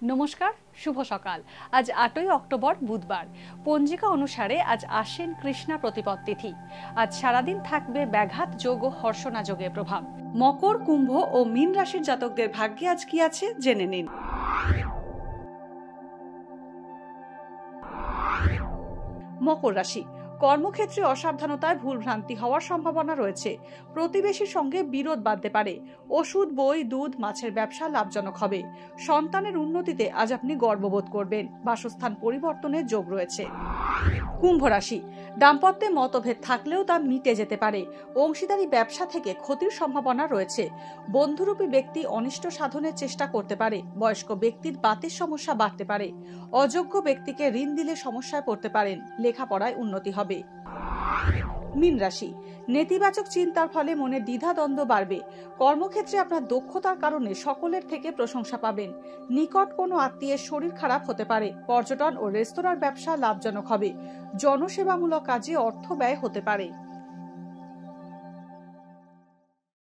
নমস্কার, শুভ সকাল। আজ 8ই অক্টোবর বুধবার। পঞ্জিকা অনুসারে আজ আশ্বিন কৃষ্ণা প্রতিপদ তিথি। আজ সারাদিন থাকবে ব্যাঘাত যোগ ও হর্ষণা যোগের প্রভাব। মকর, কুম্ভ ও মীন রাশির জাতকদের ভাগ্যে আজ কি আছে জেনে নিন। মকর রাশি, কর্মক্ষেত্রে অসাবধানতায় ভুলভ্রান্তি হওয়ার সম্ভাবনা রয়েছে। প্রতিবেশীর সঙ্গে বিরোধ বাঁধতে পারে। ওষুধ, বই, দুধ, মাছের ব্যবসা লাভজনক হবে। সন্তানের উন্নতিতে আজ আপনি গর্ববোধ করবেন। বাসস্থান পরিবর্তনের যোগ রয়েছে। কুম্ভ রাশি, দাম্পত্যে মতভেদ থাকলেও তা মিটে যেতে পারে। অংশীদারি ব্যবসা থেকে ক্ষতির সম্ভাবনা রয়েছে। বন্ধুরূপী ব্যক্তি অনিষ্ট সাধনের চেষ্টা করতে পারে। বয়স্ক ব্যক্তির বাতের সমস্যা বাড়তে পারে। অযোগ্য ব্যক্তিকে ঋণ দিলে সমস্যায় পড়তে পারেন। লেখাপড়ায় উন্নতি হবে। মীন রাশি, নেতিবাচক চিন্তার ফলে মনে দ্বিধাদ্বন্দ্ব বাড়বে। কর্মক্ষেত্রে আপনার দক্ষতার কারণে সকলের থেকে প্রশংসা পাবেন। নিকট কোনো আত্মীয়ের শরীর খারাপ হতে পারে। পর্যটন ও রেস্তোরাঁর ব্যবসা লাভজনক হবে। জনসেবামূলক কাজে অর্থ ব্যয় হতে পারে।